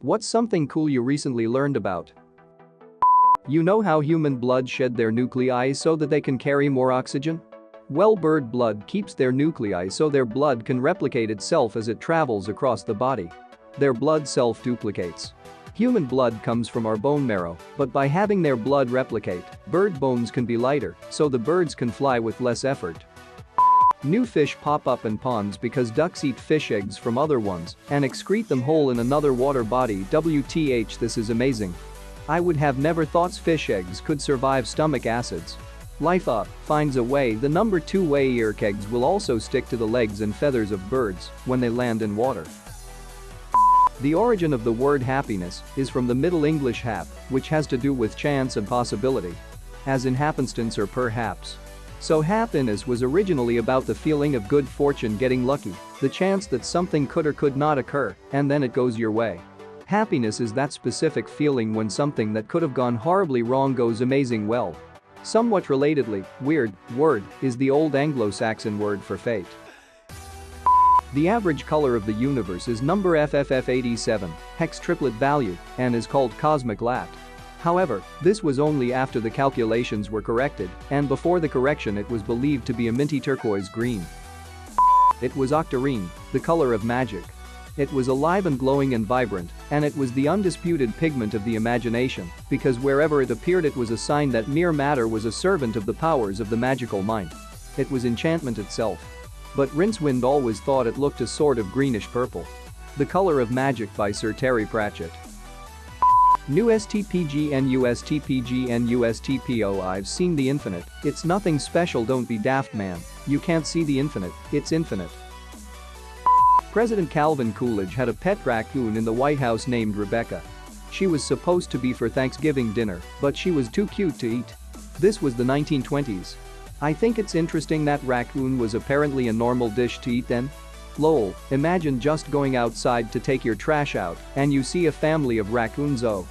What's something cool you recently learned about? You know how human blood shed their nuclei so that they can carry more oxygen? Well, bird blood keeps their nuclei so their blood can replicate itself as it travels across the body. Their blood self-duplicates. Human blood comes from our bone marrow, but by having their blood replicate, bird bones can be lighter, so the birds can fly with less effort. New fish pop up in ponds because ducks eat fish eggs from other ones and excrete them whole in another water body. WTH, this is amazing. I would have never thought fish eggs could survive stomach acids. Life finds a way. The number 2-way ear eggs will also stick to the legs and feathers of birds when they land in water. The origin of the word happiness is from the Middle English hap, which has to do with chance and possibility. As in happenstance or perhaps. So happiness was originally about the feeling of good fortune, getting lucky, the chance that something could or could not occur, and then it goes your way. Happiness is that specific feeling when something that could have gone horribly wrong goes amazing well. Somewhat relatedly, weird word is the old Anglo-Saxon word for fate. The average color of the universe is number FFF87, hex triplet value, and is called cosmic lat. However, this was only after the calculations were corrected, and before the correction it was believed to be a minty turquoise green. It was octarine, the color of magic. It was alive and glowing and vibrant, and it was the undisputed pigment of the imagination, because wherever it appeared it was a sign that mere matter was a servant of the powers of the magical mind. It was enchantment itself. But Rincewind always thought it looked a sort of greenish purple. The Color of Magic by Sir Terry Pratchett. New STPGNU STPGNU STPO. I've seen the infinite, it's nothing special, don't be daft man, you can't see the infinite, it's infinite. President Calvin Coolidge had a pet raccoon in the White House named Rebecca. She was supposed to be for Thanksgiving dinner, but she was too cute to eat. This was the 1920s. I think it's interesting that raccoon was apparently a normal dish to eat then. Lol, imagine just going outside to take your trash out and you see a family of raccoons. Oh.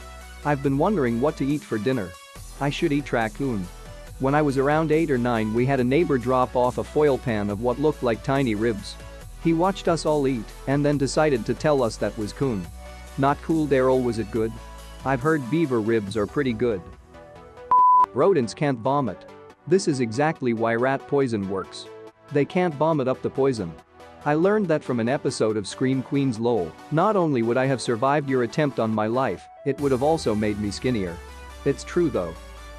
I've been wondering what to eat for dinner. I should eat raccoon. When I was around 8 or 9 we had a neighbor drop off a foil pan of what looked like tiny ribs. He watched us all eat and then decided to tell us that was coon. Not cool, Daryl, was it good? I've heard beaver ribs are pretty good. Rodents can't vomit. This is exactly why rat poison works. They can't vomit up the poison. I learned that from an episode of Scream Queens. Lol, not only would I have survived your attempt on my life, it would have also made me skinnier. It's true though.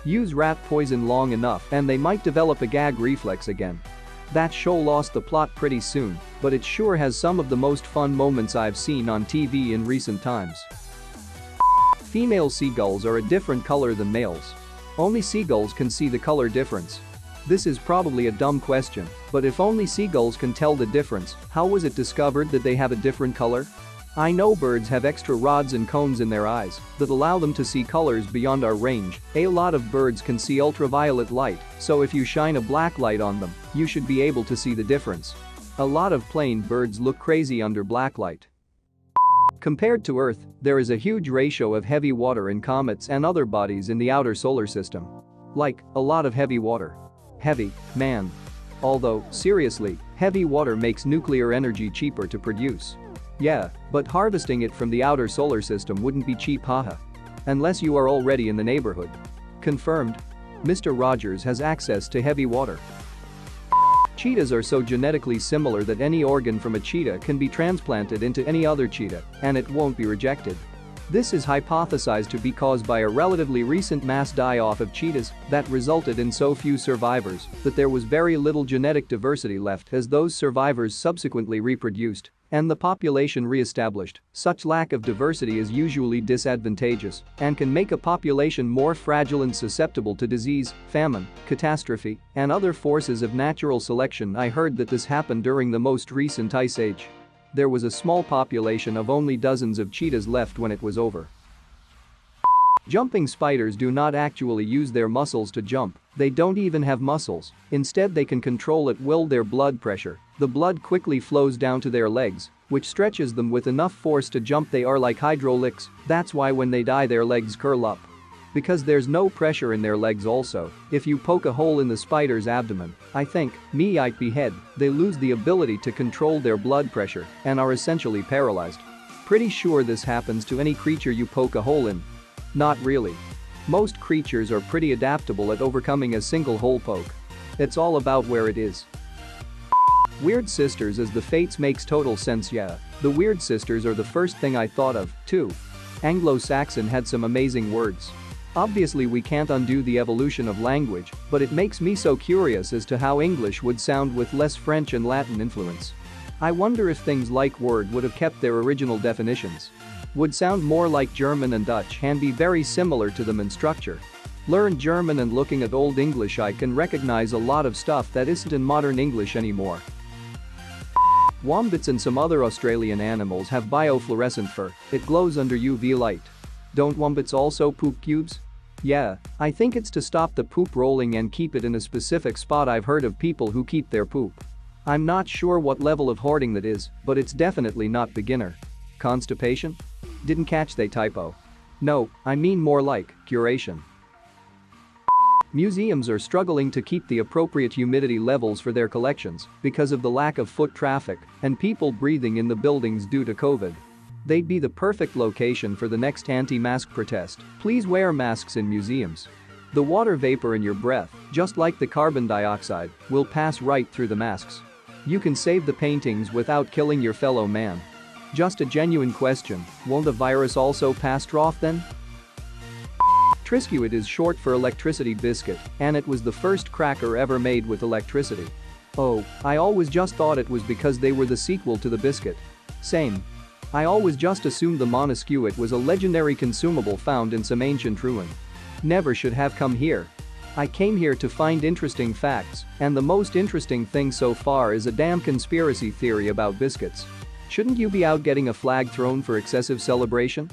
Use rat poison long enough and they might develop a gag reflex again. That show lost the plot pretty soon, but it sure has some of the most fun moments I've seen on TV in recent times. Female seagulls are a different color than males. Only seagulls can see the color difference. This is probably a dumb question, but if only seagulls can tell the difference, how was it discovered that they have a different color? I know birds have extra rods and cones in their eyes that allow them to see colors beyond our range. A lot of birds can see ultraviolet light, so if you shine a black light on them, you should be able to see the difference. A lot of plain birds look crazy under black light. Compared to Earth, there is a huge ratio of heavy water in comets and other bodies in the outer solar system. Like, a lot of heavy water. Heavy, man. Although, seriously, heavy water makes nuclear energy cheaper to produce. Yeah, but harvesting it from the outer solar system wouldn't be cheap, haha. Unless you are already in the neighborhood. Confirmed. Mr. Rogers has access to heavy water. Cheetahs are so genetically similar that any organ from a cheetah can be transplanted into any other cheetah, and it won't be rejected. This is hypothesized to be caused by a relatively recent mass die-off of cheetahs that resulted in so few survivors that there was very little genetic diversity left as those survivors subsequently reproduced and the population re-established. Such lack of diversity is usually disadvantageous and can make a population more fragile and susceptible to disease, famine, catastrophe, and other forces of natural selection. I heard that this happened during the most recent ice age. There was a small population of only dozens of cheetahs left when it was over. Jumping spiders do not actually use their muscles to jump, they don't even have muscles, instead they can control at will their blood pressure. The blood quickly flows down to their legs, which stretches them with enough force to jump. They are like hydraulics, that's why when they die their legs curl up. Because there's no pressure in their legs also, if you poke a hole in the spider's abdomen, I think, behead, they lose the ability to control their blood pressure and are essentially paralyzed. Pretty sure this happens to any creature you poke a hole in. Not really. Most creatures are pretty adaptable at overcoming a single hole poke. It's all about where it is. Weird sisters as the fates makes total sense. Yeah, the weird sisters are the first thing I thought of, too. Anglo-Saxon had some amazing words. Obviously we can't undo the evolution of language, but it makes me so curious as to how English would sound with less French and Latin influence. I wonder if things like word would have kept their original definitions. Would sound more like German and Dutch and be very similar to them in structure. Learn German and looking at Old English I can recognize a lot of stuff that isn't in modern English anymore. Wombats and some other Australian animals have biofluorescent fur, it glows under UV light. Don't wombats also poop cubes? Yeah, I think it's to stop the poop rolling and keep it in a specific spot. I've heard of people who keep their poop. I'm not sure what level of hoarding that is, but it's definitely not beginner. Constipation? Didn't catch the typo. No, I mean more like curation. Museums are struggling to keep the appropriate humidity levels for their collections because of the lack of foot traffic and people breathing in the buildings due to COVID. They'd be the perfect location for the next anti-mask protest. Please wear masks in museums. The water vapor in your breath, just like the carbon dioxide, will pass right through the masks. You can save the paintings without killing your fellow man. Just a genuine question, won't the virus also pass off then? Triscuit is short for electricity biscuit, and it was the first cracker ever made with electricity. Oh, I always just thought it was because they were the sequel to the biscuit. Same. I always just assumed the monoscuit was a legendary consumable found in some ancient ruin. Never should have come here. I came here to find interesting facts, and the most interesting thing so far is a damn conspiracy theory about biscuits. Shouldn't you be out getting a flag thrown for excessive celebration?